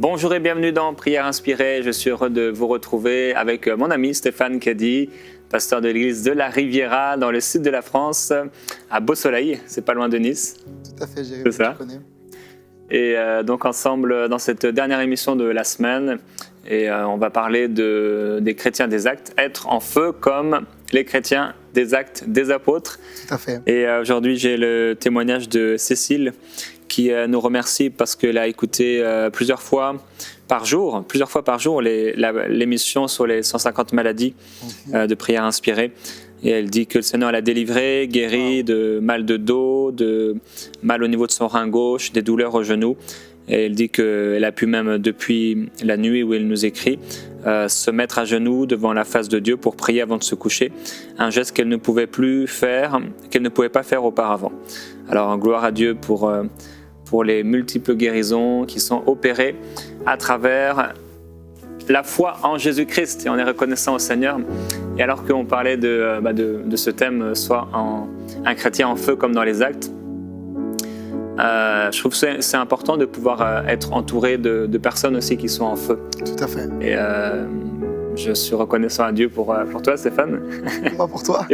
Bonjour et bienvenue dans Prière Inspirée. Je suis heureux de vous retrouver avec mon ami Stéphane Caddy, pasteur de l'église de la Riviera dans le sud de la France, à Beau-Soleil, c'est pas loin de Nice. Tout à fait, Jérémy, c'est ça. je connais. Et donc ensemble dans cette dernière émission de la semaine, on va parler des chrétiens des actes, être en feu comme les chrétiens des actes des apôtres. Tout à fait. Et aujourd'hui j'ai le témoignage de Cécile qui nous remercie parce qu'elle a écouté plusieurs fois par jour l'émission sur les 150 maladies de prière inspirée. Et elle dit que le Seigneur l'a délivrée, guérie de mal de dos, de mal au niveau de son rein gauche, des douleurs au genou. Et elle dit qu'elle a pu même, depuis la nuit où elle nous écrit, se mettre à genoux devant la face de Dieu pour prier avant de se coucher. Un geste qu'elle ne pouvait pas faire auparavant. Alors, gloire à Dieu pour les multiples guérisons qui sont opérées à travers la foi en Jésus-Christ. Et on est reconnaissant au Seigneur. Et alors qu'on parlait de ce thème, soit un chrétien en feu comme dans les actes, je trouve que c'est important de pouvoir être entouré de personnes aussi qui sont en feu. Tout à fait. Et je suis reconnaissant à Dieu pour toi, Stéphane. Moi pour toi.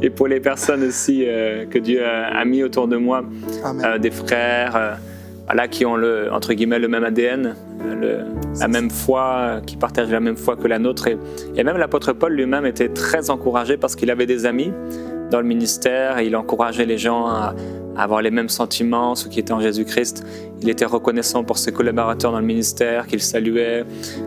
Et pour les personnes aussi que Dieu a mis autour de moi, des frères qui ont entre guillemets le même ADN, la même foi, qui partagent la même foi que la nôtre. Et même l'apôtre Paul lui-même était très encouragé parce qu'il avait des amis dans le ministère et il encourageait les gens à avoir les mêmes sentiments, ceux qui étaient en Jésus-Christ. Il était reconnaissant pour ses collaborateurs dans le ministère, qu'il saluait,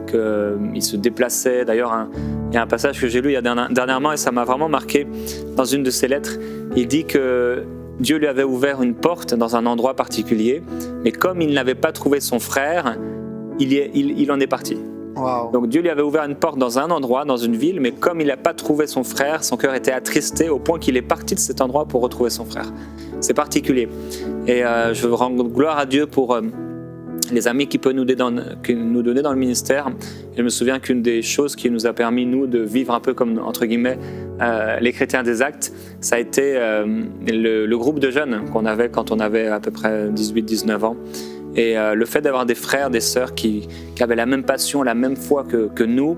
qu'il se déplaçait. D'ailleurs, il y a un passage que j'ai lu dernièrement et ça m'a vraiment marqué. Dans une de ses lettres, il dit que Dieu lui avait ouvert une porte dans un endroit particulier, mais comme il n'avait pas trouvé son frère, il en est parti. Wow. Donc Dieu lui avait ouvert une porte dans un endroit, dans une ville, mais comme il n'a pas trouvé son frère, son cœur était attristé au point qu'il est parti de cet endroit pour retrouver son frère. C'est particulier. Et je veux rendre gloire à Dieu pour les amis qu'il peut nous donner dans le ministère. Et je me souviens qu'une des choses qui nous a permis, nous, de vivre un peu comme, entre guillemets, les chrétiens des actes, ça a été le groupe de jeunes qu'on avait quand on avait à peu près 18-19 ans. Et le fait d'avoir des frères, des sœurs qui avaient la même passion, la même foi que nous,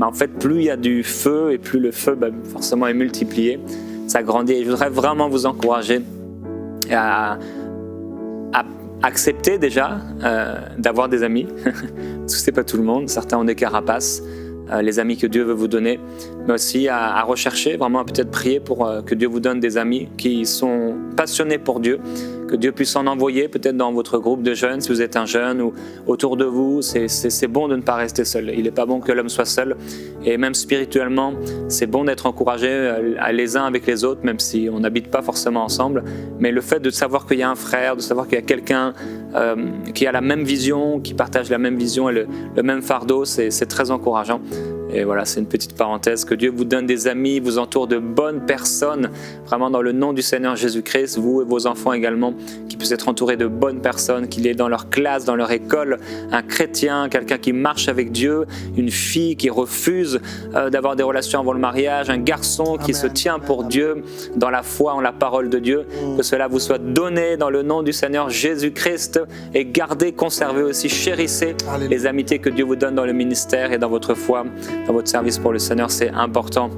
en fait, plus il y a du feu et plus le feu forcément est multiplié, ça grandit. Et je voudrais vraiment vous encourager à accepter déjà d'avoir des amis, parce que c'est pas tout le monde, certains ont des carapaces, les amis que Dieu veut vous donner, mais aussi à rechercher, vraiment à peut-être prier pour que Dieu vous donne des amis qui sont passionnés pour Dieu, que Dieu puisse en envoyer peut-être dans votre groupe de jeunes, si vous êtes un jeune ou autour de vous. C'est bon de ne pas rester seul. Il n'est pas bon que l'homme soit seul. Et même spirituellement, c'est bon d'être encouragé les uns avec les autres, même si on n'habite pas forcément ensemble. Mais le fait de savoir qu'il y a un frère, de savoir qu'il y a quelqu'un qui a la même vision, qui partage la même vision et le même fardeau, c'est très encourageant. Et voilà, c'est une petite parenthèse. Que Dieu vous donne des amis, vous entoure de bonnes personnes, vraiment dans le nom du Seigneur Jésus-Christ, vous et vos enfants également, qui puissent être entourés de bonnes personnes, qu'il ait dans leur classe, dans leur école, un chrétien, quelqu'un qui marche avec Dieu, une fille qui refuse d'avoir des relations avant le mariage, un garçon qui se tient pour Dieu, dans la foi en la parole de Dieu. Que cela vous soit donné dans le nom du Seigneur Jésus-Christ et gardez, conservez aussi, chérissez les amitiés que Dieu vous donne dans le ministère et dans votre foi, dans votre service pour le Seigneur, c'est important.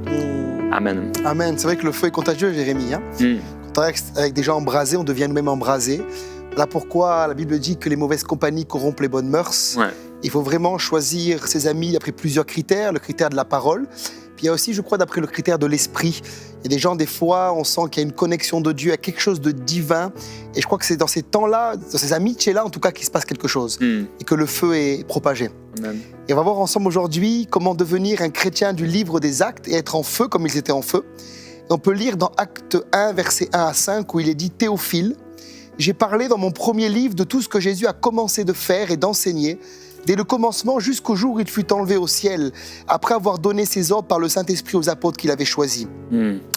Amen. Amen. C'est vrai que le feu est contagieux, Jérémy. Quand on travaille avec des gens embrasés, on devient nous-mêmes embrasés. Voilà pourquoi la Bible dit que les mauvaises compagnies corrompent les bonnes mœurs. Ouais. Il faut vraiment choisir ses amis d'après plusieurs critères. Le critère de la parole. Puis il y a aussi, je crois, d'après le critère de l'esprit. Il y a des gens, des fois, on sent qu'il y a une connexion de Dieu, il y a quelque chose de divin. Et je crois que c'est dans ces temps-là, dans ces amitiés-là, en tout cas, qu'il se passe quelque chose. Et que le feu est propagé. Amen. Et on va voir ensemble aujourd'hui comment devenir un chrétien du livre des actes et être en feu comme ils étaient en feu. Et on peut lire dans Acte 1, versets 1 à 5, où il est dit « Théophile, j'ai parlé dans mon premier livre de tout ce que Jésus a commencé de faire et d'enseigner, dès le commencement jusqu'au jour où il fut enlevé au ciel, après avoir donné ses ordres par le Saint-Esprit aux apôtres qu'il avait choisis.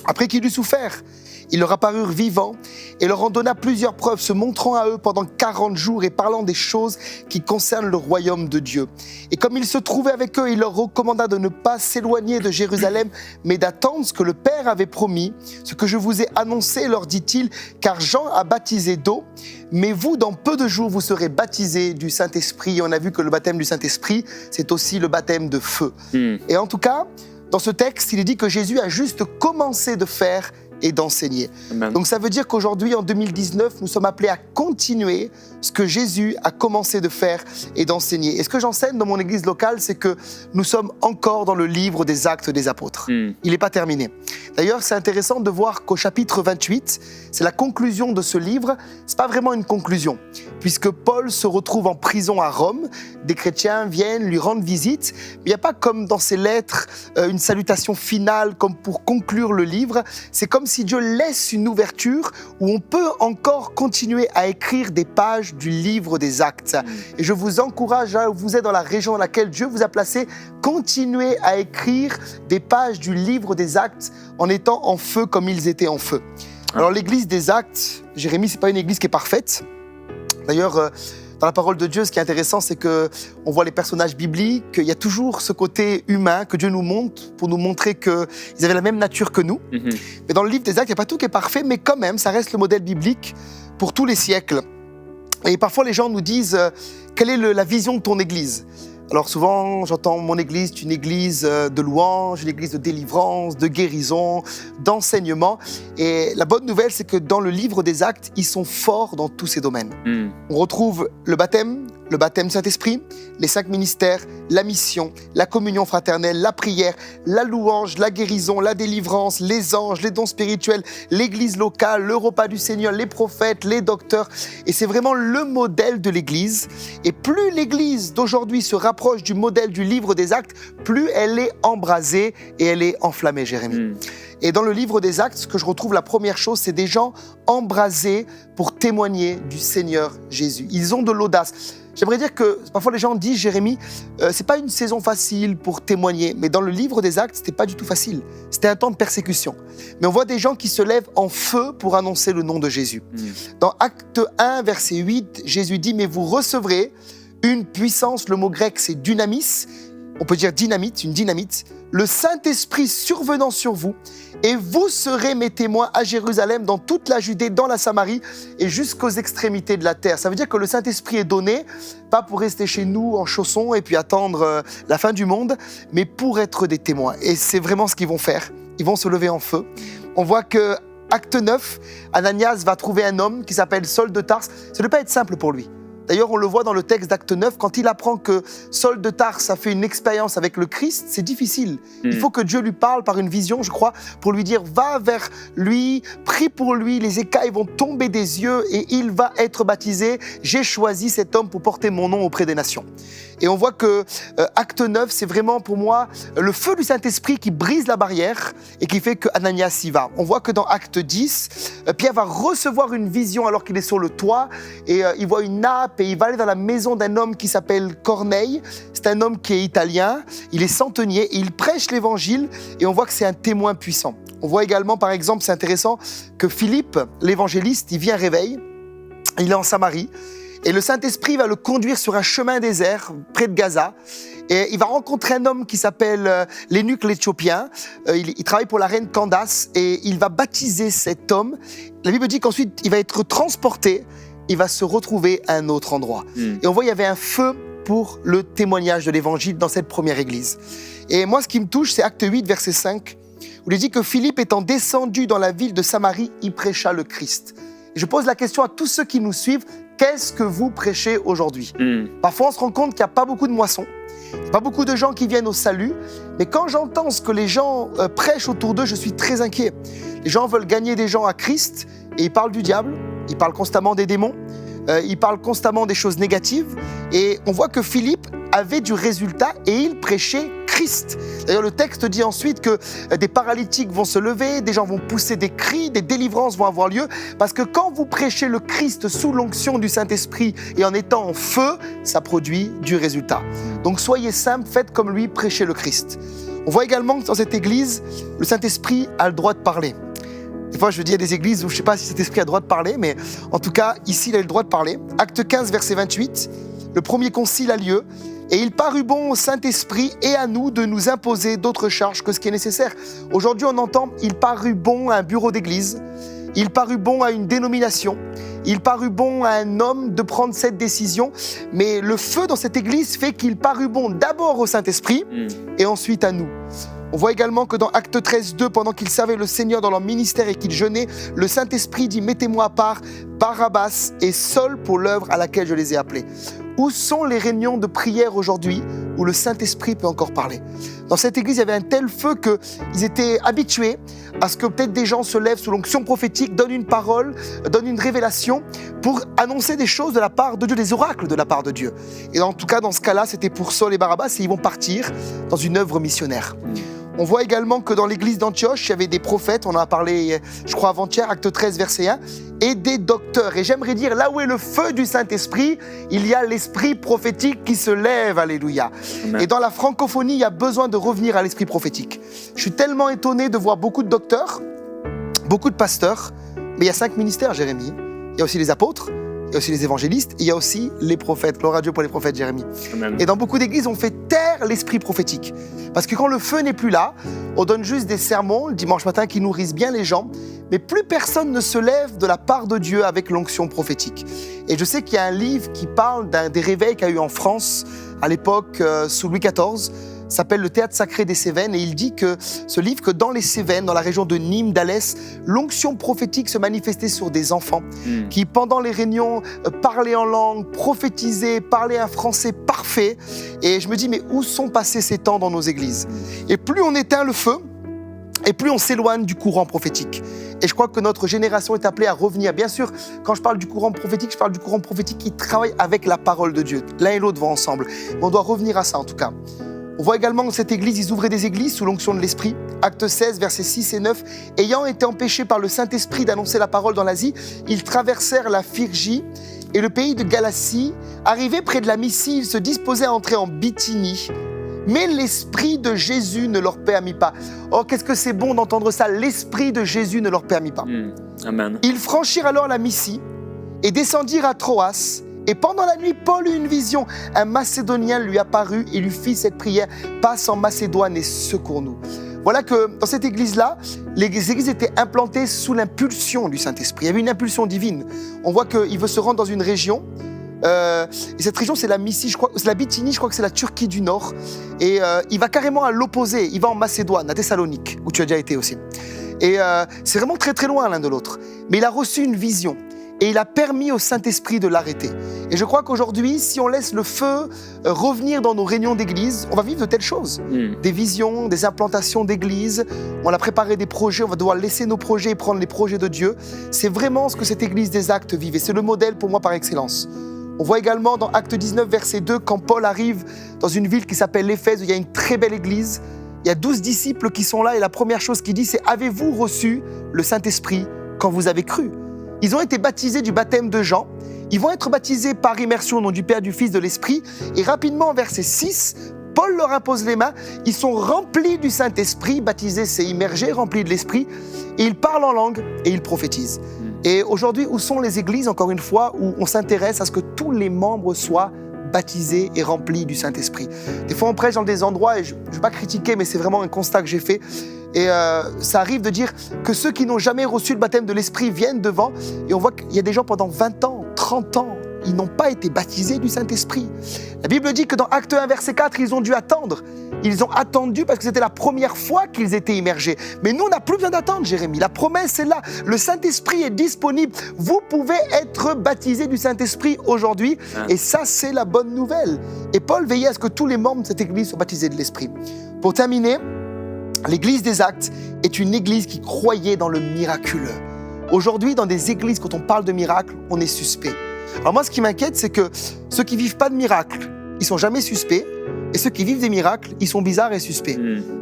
Après qu'il eut souffert, Ils leur apparurent vivants et leur en donna plusieurs preuves, se montrant à eux pendant 40 jours et parlant des choses qui concernent le royaume de Dieu. Et comme il se trouvait avec eux, il leur recommanda de ne pas s'éloigner de Jérusalem, mais d'attendre ce que le Père avait promis, ce que je vous ai annoncé, leur dit-il, car Jean a baptisé d'eau, mais vous, dans peu de jours, vous serez baptisés du Saint-Esprit. Et on a vu que le baptême du Saint-Esprit, c'est aussi le baptême de feu. Et en tout cas, dans ce texte, il est dit que Jésus a juste commencé de faire et d'enseigner. Amen. Donc ça veut dire qu'aujourd'hui, en 2019, nous sommes appelés à continuer ce que Jésus a commencé de faire et d'enseigner. Et ce que j'enseigne dans mon église locale, c'est que nous sommes encore dans le livre des Actes des Apôtres. Il n'est pas terminé. D'ailleurs, c'est intéressant de voir qu'au chapitre 28, c'est la conclusion de ce livre. Ce n'est pas vraiment une conclusion, puisque Paul se retrouve en prison à Rome. Des chrétiens viennent lui rendre visite. Mais il n'y a pas comme dans ses lettres une salutation finale, comme pour conclure le livre. C'est comme si Dieu laisse une ouverture où on peut encore continuer à écrire des pages du livre des Actes. Et je vous encourage, là où vous êtes dans la région dans laquelle Dieu vous a placé, continuez à écrire des pages du livre des Actes en étant en feu comme ils étaient en feu. Alors l'église des Actes, Jérémie, c'est pas une église qui est parfaite. D'ailleurs, dans la parole de Dieu, ce qui est intéressant, c'est qu'on voit les personnages bibliques, qu'il y a toujours ce côté humain que Dieu nous montre pour nous montrer qu'ils avaient la même nature que nous. Mais dans le livre des Actes, il n'y a pas tout qui est parfait, mais quand même, ça reste le modèle biblique pour tous les siècles. Et parfois, les gens nous disent quelle est la vision de ton église ? Alors souvent, j'entends mon église, c'est une église de louange, une église de délivrance, de guérison, d'enseignement. Et la bonne nouvelle, c'est que dans le livre des Actes, ils sont forts dans tous ces domaines. On retrouve le baptême Saint-Esprit, les 5 ministères, la mission, la communion fraternelle, la prière, la louange, la guérison, la délivrance, les anges, les dons spirituels, l'église locale, le repas du Seigneur, les prophètes, les docteurs. Et c'est vraiment le modèle de l'église. Et plus l'église d'aujourd'hui se rapproche du modèle du livre des Actes, plus elle est embrasée et elle est enflammée, Jérémie. Et dans le livre des Actes, ce que je retrouve, la première chose, c'est des gens embrasés pour témoigner du Seigneur Jésus. Ils ont de l'audace. J'aimerais dire que parfois les gens disent, Jérémie, c'est pas une saison facile pour témoigner. Mais dans le livre des Actes, c'était pas du tout facile. C'était un temps de persécution. Mais on voit des gens qui se lèvent en feu pour annoncer le nom de Jésus. Dans Acte 1, verset 8, Jésus dit, mais vous recevrez une puissance, le mot grec c'est dynamis, on peut dire dynamite, une dynamite, le Saint-Esprit survenant sur vous, et vous serez mes témoins à Jérusalem, dans toute la Judée, dans la Samarie et jusqu'aux extrémités de la terre. Ça veut dire que le Saint-Esprit est donné, pas pour rester chez nous en chaussons et puis attendre la fin du monde, mais pour être des témoins. Et c'est vraiment ce qu'ils vont faire. Ils vont se lever en feu. On voit que Acte 9, Ananias va trouver un homme qui s'appelle Saul de Tarse. Ça ne doit pas être simple pour lui. D'ailleurs, on le voit dans le texte d'Acte 9, quand il apprend que Saul de Tarse a fait une expérience avec le Christ, c'est difficile. Il faut que Dieu lui parle par une vision, je crois, pour lui dire, va vers lui, prie pour lui, les écailles vont tomber des yeux et il va être baptisé. J'ai choisi cet homme pour porter mon nom auprès des nations. Et on voit que Acte 9, c'est vraiment pour moi le feu du Saint-Esprit qui brise la barrière et qui fait que Ananias y va. On voit que dans Acte 10, Pierre va recevoir une vision alors qu'il est sur le toit et il voit une nappe et il va aller dans la maison d'un homme qui s'appelle Corneille. C'est un homme qui est italien, il est centenier et il prêche l'évangile et on voit que c'est un témoin puissant. On voit également, par exemple, c'est intéressant, que Philippe, l'évangéliste, il vient réveil, il est en Samarie. Et le Saint-Esprit va le conduire sur un chemin désert près de Gaza. Et il va rencontrer un homme qui s'appelle l'eunuque l'Éthiopien. Il travaille pour la reine Candace et il va baptiser cet homme. La Bible dit qu'ensuite, il va être transporté. Il va se retrouver à un autre endroit. Et on voit qu'il y avait un feu pour le témoignage de l'Évangile dans cette première église. Et moi, ce qui me touche, c'est Acte 8, verset 5, où il dit que Philippe, étant descendu dans la ville de Samarie, y prêcha le Christ. Et je pose la question à tous ceux qui nous suivent. Qu'est-ce que vous prêchez aujourd'hui ? Parfois, on se rend compte qu'il n'y a pas beaucoup de moissons, il n'y a pas beaucoup de gens qui viennent au salut. Mais quand j'entends ce que les gens prêchent autour d'eux, je suis très inquiet. Les gens veulent gagner des gens à Christ et ils parlent du diable, ils parlent constamment des démons, ils parlent constamment des choses négatives. Et on voit que Philippe avait du résultat et il prêchait Christ. D'ailleurs, le texte dit ensuite que des paralytiques vont se lever, des gens vont pousser des cris, des délivrances vont avoir lieu, parce que quand vous prêchez le Christ sous l'onction du Saint-Esprit et en étant en feu, ça produit du résultat. Donc soyez simples, faites comme lui, prêchez le Christ. On voit également que dans cette église, le Saint-Esprit a le droit de parler. Des fois, je dis à des églises où je ne sais pas si cet esprit a le droit de parler, mais en tout cas, ici, il a le droit de parler. Acte 15, verset 28, le premier concile a lieu. Et il parut bon au Saint-Esprit et à nous de nous imposer d'autres charges que ce qui est nécessaire. Aujourd'hui, on entend « il parut bon à un bureau d'église », « il parut bon à une dénomination », « il parut bon à un homme de prendre cette décision ». Mais le feu dans cette église fait qu'il parut bon d'abord au Saint-Esprit et ensuite à nous. On voit également que dans Acte 13, 2, pendant qu'ils servaient le Seigneur dans leur ministère et qu'ils jeûnaient, le Saint-Esprit dit « Mettez-moi à part Barabbas et Saul pour l'œuvre à laquelle je les ai appelés ». Où sont les réunions de prière aujourd'hui où le Saint-Esprit peut encore parler? Dans cette église, il y avait un tel feu qu'ils étaient habitués à ce que peut-être des gens se lèvent sous l'onction prophétique, donnent une parole, donnent une révélation pour annoncer des choses de la part de Dieu, des oracles de la part de Dieu. Et en tout cas, dans ce cas-là, c'était pour Saul et Barabbas et ils vont partir dans une œuvre missionnaire. On voit également que dans l'église d'Antioche, il y avait des prophètes, on en a parlé, je crois, avant-hier, Acte 13, verset 1, et des docteurs. Et j'aimerais dire, là où est le feu du Saint-Esprit, il y a l'esprit prophétique qui se lève, alléluia. Amen. Et dans la francophonie, il y a besoin de revenir à l'esprit prophétique. Je suis tellement étonné de voir beaucoup de docteurs, beaucoup de pasteurs, mais il y a 5 ministères, Jérémie. Il y a aussi les apôtres, il y a aussi les évangélistes, il y a aussi les prophètes. Gloire à Dieu pour les prophètes, Jérémie. Amen. Et dans beaucoup d'églises, on fait taire l'esprit prophétique. Parce que quand le feu n'est plus là, on donne juste des sermons le dimanche matin qui nourrissent bien les gens, mais plus personne ne se lève de la part de Dieu avec l'onction prophétique. Et je sais qu'il y a un livre qui parle des réveils qu'il y a eu en France à l'époque sous Louis XIV, s'appelle Le Théâtre sacré des Cévennes, et il dit que ce livre, que dans les Cévennes, dans la région de Nîmes, d'Alès, l'onction prophétique se manifestait sur des enfants qui, pendant les réunions, parlaient en langue, prophétisaient, parlaient un français parfait. Et je me dis, mais où sont passés ces temps dans nos églises? Et plus on éteint le feu, et plus on s'éloigne du courant prophétique. Et je crois que notre génération est appelée à revenir. Bien sûr, quand je parle du courant prophétique, je parle du courant prophétique qui travaille avec la parole de Dieu. L'un et l'autre vont ensemble. Mais on doit revenir à ça, en tout cas. On voit également que cette église, ils ouvraient des églises sous l'onction de l'Esprit. Acte 16, versets 6 et 9. Ayant été empêchés par le Saint-Esprit d'annoncer la parole dans l'Asie, ils traversèrent la Phrygie et le pays de Galatie. Arrivés près de la Mysie, ils se disposaient à entrer en Bithynie. Mais l'Esprit de Jésus ne leur permit pas. Oh, qu'est-ce que c'est bon d'entendre ça. L'Esprit de Jésus ne leur permit pas. Amen. Ils franchirent alors la Mysie et descendirent à Troas. Et pendant la nuit, Paul eut une vision. Un Macédonien lui apparut et lui fit cette prière. Passe en Macédoine et secours-nous. Voilà que dans cette église-là, les églises étaient implantées sous l'impulsion du Saint-Esprit. Il y avait une impulsion divine. On voit qu'il veut se rendre dans une région. Et cette région, c'est la Mysie, je crois, c'est la Bithynie, je crois que c'est la Turquie du Nord. Et il va carrément à l'opposé. Il va en Macédoine, à Thessalonique, où tu as déjà été aussi. Et c'est vraiment très très loin l'un de l'autre. Mais il a reçu une vision. Et il a permis au Saint-Esprit de l'arrêter. Et je crois qu'aujourd'hui, si on laisse le feu revenir dans nos réunions d'église, on va vivre de telles choses. Des visions, des implantations d'église. On a préparé des projets, on va devoir laisser nos projets et prendre les projets de Dieu. C'est vraiment ce que cette église des Actes vivait. C'est le modèle pour moi par excellence. On voit également dans Acte 19, verset 2, quand Paul arrive dans une ville qui s'appelle Éphèse, où il y a une très belle église. Il y a 12 disciples qui sont là et la première chose qu'il dit, c'est « Avez-vous reçu le Saint-Esprit quand vous avez cru ?» Ils ont été baptisés du baptême de Jean. Ils vont être baptisés par immersion au nom du Père, du Fils, de l'Esprit. Et rapidement, verset 6, Paul leur impose les mains. Ils sont remplis du Saint-Esprit. Baptisés, c'est immergé, remplis de l'Esprit. Et ils parlent en langue et ils prophétisent. Et aujourd'hui, où sont les églises, encore une fois, où on s'intéresse à ce que tous les membres soient baptisés et remplis du Saint-Esprit? Des fois, on prêche dans des endroits, et je ne vais pas critiquer, mais c'est vraiment un constat que j'ai fait. Et ça arrive de dire que ceux qui n'ont jamais reçu le baptême de l'Esprit viennent devant et on voit qu'il y a des gens pendant 20 ans, 30 ans, ils n'ont pas été baptisés du Saint-Esprit. La Bible dit que dans Acte 1, verset 4, ils ont dû attendre. Ils ont attendu parce que c'était la première fois qu'ils étaient immergés. Mais nous, on n'a plus besoin d'attendre, Jérémie. La promesse est là. Le Saint-Esprit est disponible. Vous pouvez être baptisés du Saint-Esprit aujourd'hui. Et ça, c'est la bonne nouvelle. Et Paul veillait à ce que tous les membres de cette église soient baptisés de l'Esprit. Pour terminer, l'église des Actes est une église qui croyait dans le miraculeux. Aujourd'hui, dans des églises, quand on parle de miracle, on est suspect. Alors moi, ce qui m'inquiète, c'est que ceux qui ne vivent pas de miracle, ils ne sont jamais suspects. Et ceux qui vivent des miracles, ils sont bizarres et suspects.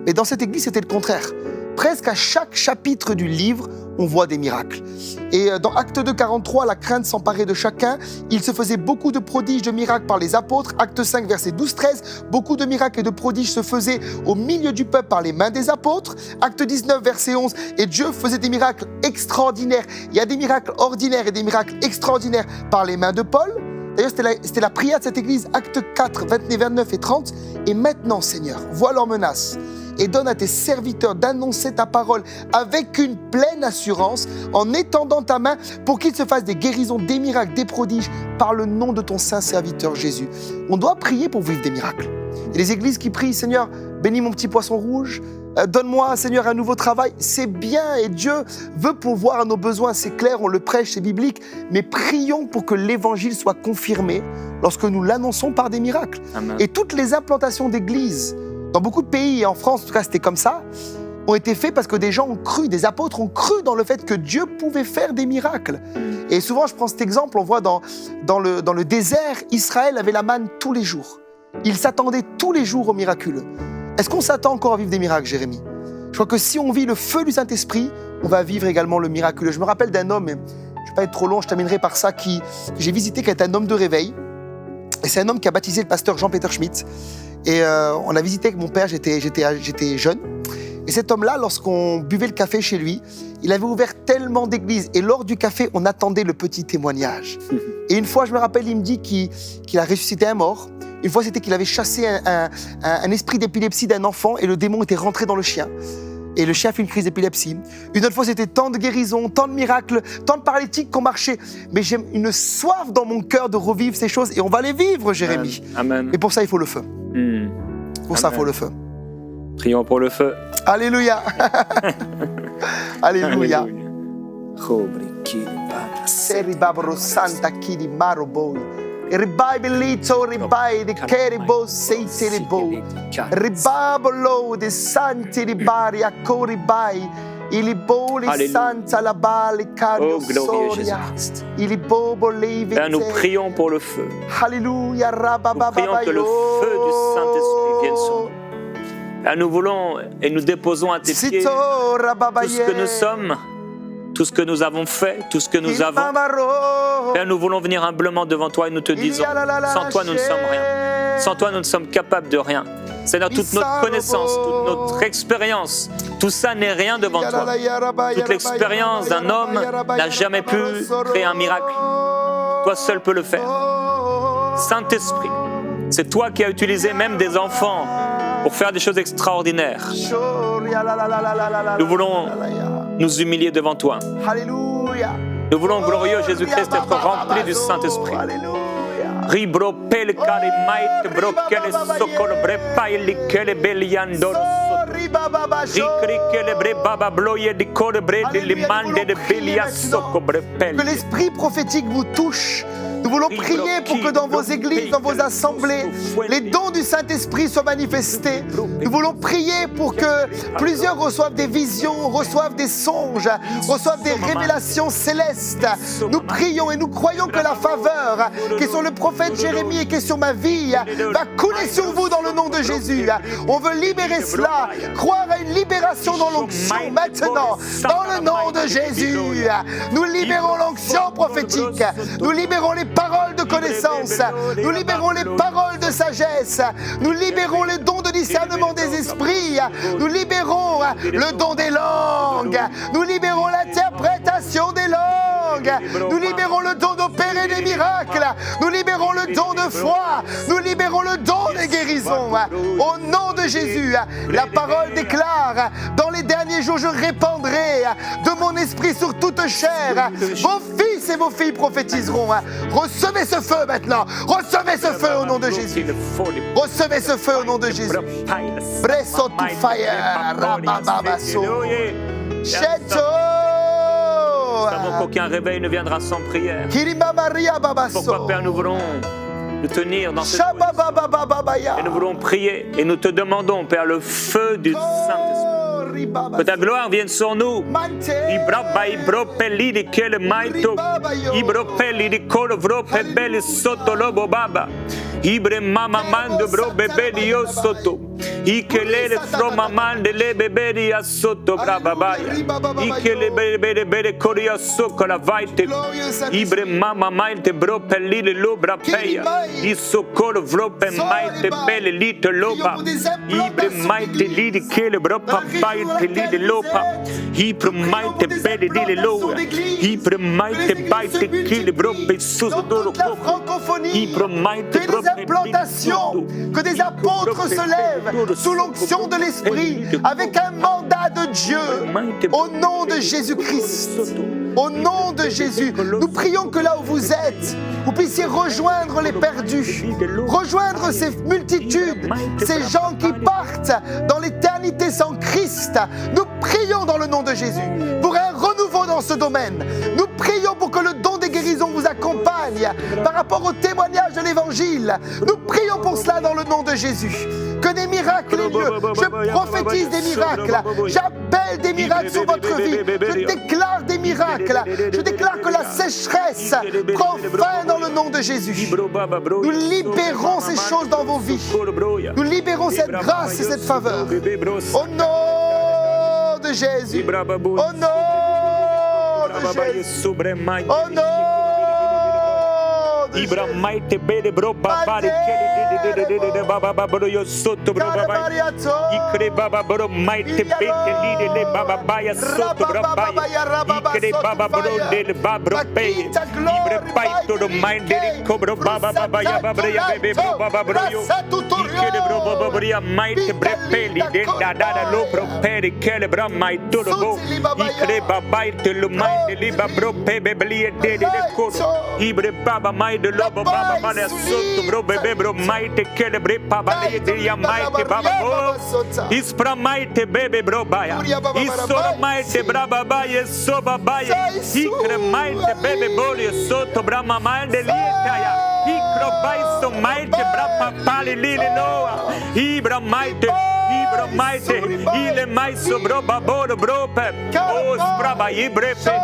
Mais dans cette église, c'était le contraire. presque à chaque chapitre du livre, on voit des miracles. Et dans Acte 2, 43, la crainte s'emparait de chacun. Il se faisait beaucoup de prodiges, de miracles par les apôtres. Acte 5, verset 12, 13, beaucoup de miracles et de prodiges se faisaient au milieu du peuple par les mains des apôtres. Acte 19, verset 11, et Dieu faisait des miracles extraordinaires. Il y a des miracles ordinaires et des miracles extraordinaires par les mains de Paul. D'ailleurs, c'était la prière de cette église, Acte 4, 29 et 30. Et maintenant, Seigneur, vois leurs menaces et donne à tes serviteurs d'annoncer ta parole avec une pleine assurance en étendant ta main pour qu'il se fasse des guérisons, des miracles, des prodiges par le nom de ton saint serviteur Jésus. On doit prier pour vivre des miracles. Il y a des églises qui prient, Seigneur, bénis mon petit poisson rouge, donne-moi, Seigneur, un nouveau travail. C'est bien et Dieu veut pourvoir à nos besoins, c'est clair, on le prêche, c'est biblique, mais prions pour que l'évangile soit confirmé lorsque nous l'annonçons par des miracles. Amen. Et toutes les implantations d'églises, dans beaucoup de pays, et en France, en tout cas, c'était comme ça, ont été faits parce que des gens ont cru, des apôtres ont cru dans le fait que Dieu pouvait faire des miracles. Et souvent, je prends cet exemple, on voit dans le désert, Israël avait la manne tous les jours. Il s'attendait tous les jours au miraculeux. Est-ce qu'on s'attend encore à vivre des miracles, Jérémie? Je crois que si on vit le feu du Saint-Esprit, on va vivre également le miraculeux. Je me rappelle d'un homme, je ne vais pas être trop long, je terminerai par ça, que j'ai visité, qui est un homme de réveil. Et c'est un homme qui a baptisé le pasteur Jean-Peter Schmitt. Et on a visité avec mon père, j'étais jeune. Et cet homme-là, lorsqu'on buvait le café chez lui, il avait ouvert tellement d'églises. Et lors du café, on attendait le petit témoignage. Et une fois, je me rappelle, il me dit qu'il a ressuscité un mort. Une fois, c'était qu'il avait chassé un esprit d'épilepsie d'un enfant et le démon était rentré dans le chien. Et le chien a fait une crise d'épilepsie. Une autre fois, c'était tant de guérisons, tant de miracles, tant de paralytiques qu'on marchait. Mais j'ai une soif dans mon cœur de revivre ces choses et on va les vivre, Jérémie. Amen. Et pour ça, il faut le feu. Pour ça, il faut le feu. Prions pour le feu. Alléluia. Alléluia. Santa Kidi Maroboi. Ribai belito, ribai de keribo seite ribo. Ribabolo de santi ribari a coribai. Il boli santa la bali cario soria. Il bobo levi. Père, nous prions pour le feu. Alléluia, nous prions que le feu du Saint-Esprit vienne sur nous. Père, nous voulons et nous déposons à tes pieds tout ce que nous sommes, tout ce que nous avons fait, tout ce que nous avons. Père, nous voulons venir humblement devant toi et nous te disons, sans toi nous ne sommes rien. Sans toi nous ne sommes capables de rien. Seigneur, toute notre connaissance, toute notre expérience, tout ça n'est rien devant toi. Toute l'expérience d'un homme n'a jamais pu créer un miracle. Toi seul peux le faire. Saint-Esprit, c'est toi qui as utilisé même des enfants pour faire des choses extraordinaires. Nous voulons nous humilier devant toi. Nous voulons, glorieux Jésus-Christ, être remplis du Saint-Esprit. Ribro pel kare mait bro kele sokol bre paili kele beliando rikri kele bre baba bloye di kore bre di limande de belia soko bre pel. Que l'esprit prophétique vous touche. Nous voulons prier pour que dans vos églises, dans vos assemblées, les dons du Saint-Esprit soient manifestés. Nous voulons prier pour que plusieurs reçoivent des visions, reçoivent des songes, reçoivent des révélations célestes. Nous prions et nous croyons que la faveur qui est sur le prophète Jérémie et qui est sur ma vie va couler sur vous dans le nom de Jésus. On veut libérer cela, croire à une libération dans l'onction maintenant, dans le nom de Jésus. Nous libérons l'onction prophétique, nous libérons les paroles de connaissance, nous libérons les paroles de sagesse, nous libérons les dons de discernement des esprits, nous libérons le don des langues, nous libérons l'interprétation des langues, nous libérons le don d'opérer des miracles, nous libérons le don de foi, nous libérons le don des guérisons. Au nom de Jésus, la parole déclare, dans les derniers jours je répandrai de mon esprit sur toute chair. Vos fils et vos filles prophétiseront. Recevez ce feu maintenant. Recevez ce feu au nom de Jésus. Recevez ce feu au nom de Jésus. Bresso to fire. Rabababasso. Cheto. Nous savons qu'aucun réveil ne viendra sans prière. Pourquoi, Père, nous voulons nous tenir dans cette position. Et nous voulons prier et nous te demandons, Père, le feu du Saint-Esprit. Que ta gloire vienne sur nous. Ikelele fromamande le beberi asoto brababaya. Ikele bere koria sokola vaite. Ibre mama maite bro pelile lobra peya. Isokolo vrope maite bele lite loba. Ibre maite lidi kele bro papaite lide lopa. Ibre maite bele lide loa. Ibre maite baite kele bro pesuso doro koko. Ibre maite bro implantations, que des apôtres se lèvent sous l'onction de l'Esprit avec un mandat de Dieu au nom de Jésus-Christ. Au nom de Jésus, nous prions que là où vous êtes, vous puissiez rejoindre les perdus, rejoindre ces multitudes, ces gens qui partent dans l'éternité sans Christ. Nous prions dans le nom de Jésus pour un renouveau dans ce domaine. Nous prions pour que le don des guérisons vous accompagne par rapport au témoignage de l'Évangile. Nous prions pour cela dans le nom de Jésus. Que des miracles aient lieu. Je prophétise des miracles. J'appelle des miracles sur votre vie. Je déclare des miracles. Je déclare que la sécheresse prend fin dans le nom de Jésus. Nous libérons ces choses dans vos vies. Nous libérons cette grâce et cette faveur. Au nom de Jésus. Au nom de Jésus. Au nom Ibra maite bele bro babare kele baba bro yo soto bro baba ikre baba bro maite bete lide le baba baya soto bro baya ikre baba bro le baba peye ibre paito do mainde ko bro baba baba ya baba ya bebe bro baba bro yo ikre bro baba bro ya maite bre peli de da lo bro pere kele bro maito do bo ikre baba ite lo mainde li baba bro pebe bli de ko ibre baba maide lobo baba bale soto bro bebe bro maite kele bre baba le de ya maite baba bo ispra maite bebe bro baya isoro maite braba baya so baba ya ikre maite bebe bole soto brama mainde lieta ya ikro baiso maite brapa pale lile loa ibra maite ile maiso bro baboro bro pe o spraba ibre pe.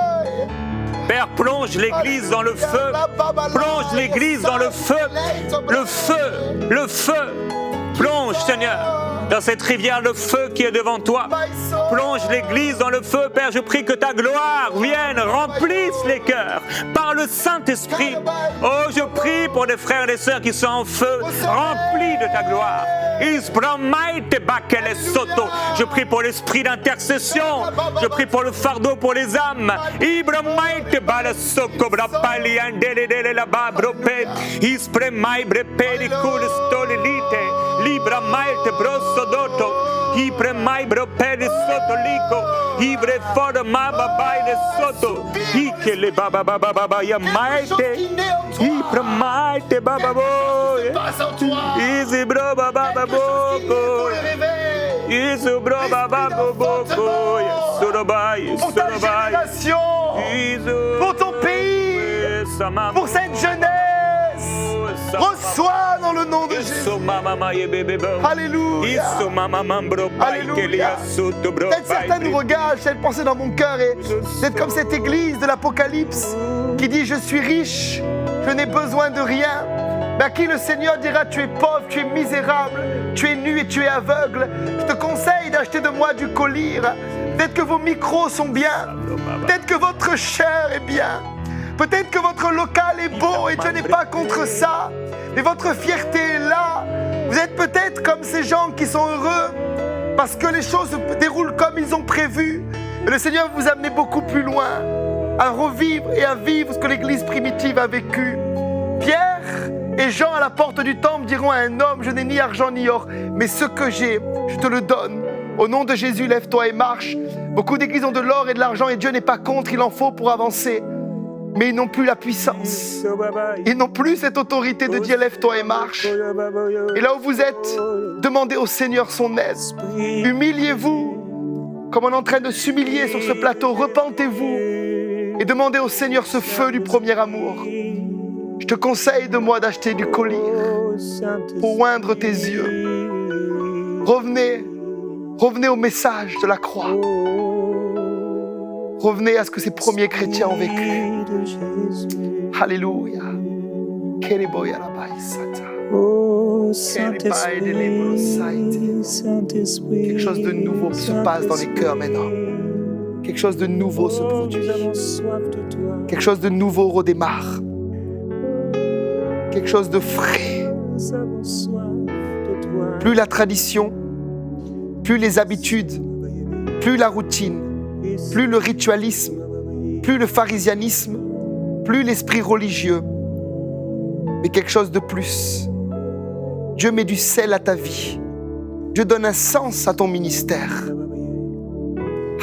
Père, plonge l'Église dans le feu. Plonge l'Église dans le feu. Le feu, le feu. Plonge, Seigneur, dans cette rivière de feu qui est devant toi. Plonge l'Église dans le feu, Père. Je prie que ta gloire vienne, remplisse les cœurs par le Saint-Esprit. Oh, je prie pour les frères et les sœurs qui sont en feu, remplis de ta gloire. Je prie pour l'esprit d'intercession. Je prie pour le fardeau pour les âmes. Ipre mai bro peri soto liko Ivre fora maba baile soto Ikele baba baba baba ya maite Ipre maite baba boy Easy bro baba boko Easy bro baba boko Sorobai sorobai pour ton pays, pour cette jeunesse, reçois dans le nom de Jésus. Alléluia. Alléluia. Peut-être certains nous regardent, j'ai pensé dans mon cœur et d'être comme cette église de l'Apocalypse qui dit je suis riche, je n'ai besoin de rien. Mais à qui le Seigneur dira tu es pauvre, tu es misérable, tu es nu et tu es aveugle. Je te conseille d'acheter de moi du collyre. Peut-être que vos micros sont bien, peut-être que votre chair est bien, peut-être que votre local est beau et Dieu n'est pas contre ça. Mais votre fierté est là. Vous êtes peut-être comme ces gens qui sont heureux parce que les choses se déroulent comme ils ont prévu. Et le Seigneur vous amener beaucoup plus loin, à revivre et à vivre ce que l'Église primitive a vécu. Pierre et Jean à la porte du temple diront à un homme, je n'ai ni argent ni or, mais ce que j'ai, je te le donne. Au nom de Jésus, lève-toi et marche. Beaucoup d'églises ont de l'or et de l'argent et Dieu n'est pas contre, il en faut pour avancer. Mais ils n'ont plus la puissance. Ils n'ont plus cette autorité de dire lève-toi et marche. Et là où vous êtes, demandez au Seigneur son aide. Humiliez-vous, comme on est en train de s'humilier sur ce plateau. Repentez-vous et demandez au Seigneur ce feu du premier amour. Je te conseille de moi d'acheter du collyre pour oindre tes yeux. Revenez au message de la croix. Revenez à ce que ces premiers chrétiens ont vécu. Alléluia. Oh, Saint-Esprit, Saint-Esprit. Quelque chose de nouveau se passe dans les cœurs maintenant. Quelque chose de nouveau se produit. Quelque chose de nouveau redémarre. Quelque chose de frais. Plus la tradition, plus les habitudes, plus la routine, plus le ritualisme, plus le pharisianisme, plus l'esprit religieux, mais quelque chose de plus. Dieu met du sel à ta vie. Dieu donne un sens à ton ministère.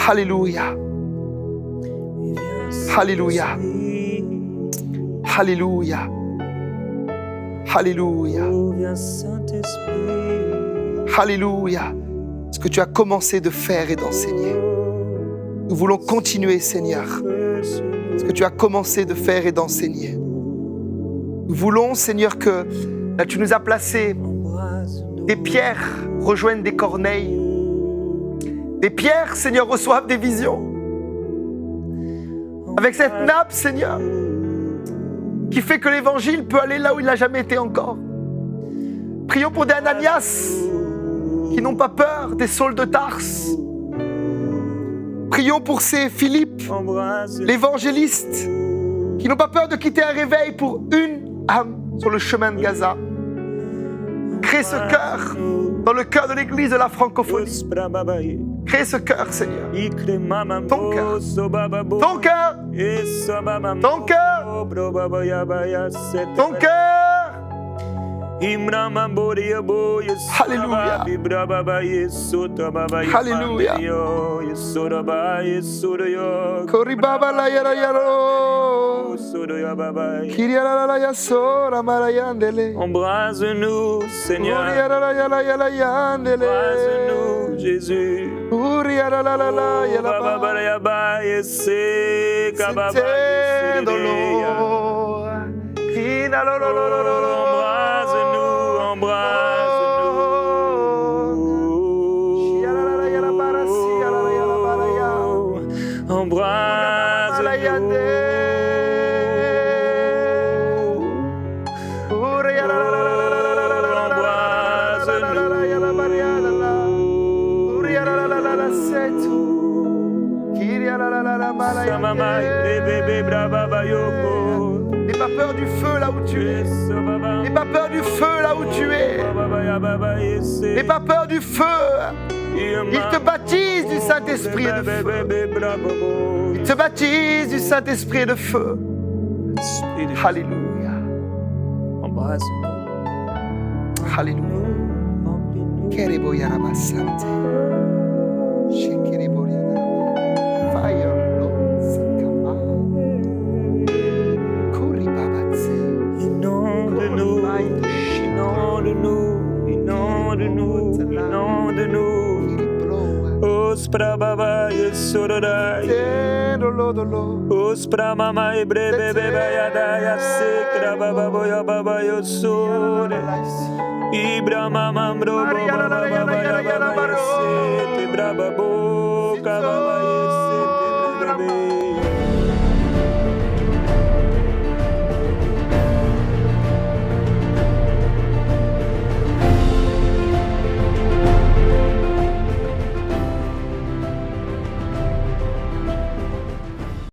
Alléluia. Alléluia. Alléluia. Alléluia. Alléluia. Ce que tu as commencé de faire et d'enseigner. Nous voulons continuer, Seigneur. Ce que tu as commencé de faire et d'enseigner. Nous voulons, Seigneur, que là tu nous as placés, des pierres rejoignent des corneilles. Des pierres, Seigneur, reçoivent des visions. Avec cette nappe, Seigneur, qui fait que l'évangile peut aller là où il n'a jamais été encore. Prions pour des Ananias qui n'ont pas peur, des Sauls de Tarse. Prions pour ces Philippe, l'évangéliste, qui n'ont pas peur de quitter un réveil pour une âme sur le chemin de Gaza. Crée ce cœur dans le cœur de l'église de la francophonie. Crée ce cœur, Seigneur. Ton cœur. Ton cœur. Ton cœur. Ton cœur. Alléluia. Alléluia. Koribaba la yara yaro. Kiriara la yasora marayandele. Embrase-nous, Seigneur. Embrase-nous, Jésus. Uriara la la la yala ba. N'aie pas peur du feu là où tu es. N'aie pas peur du feu là où tu es. N'aie pas peur du feu. Il te baptise du Saint-Esprit et de feu. Il te baptise du Saint-Esprit et de feu. Alléluia. Alléluia. Fire. Ospra baba yesorai. Ospra mama ebrebe beba yada yasekra baba boya baba yosore. Ibra mama bro baba baba yaba yesete braba boka baba.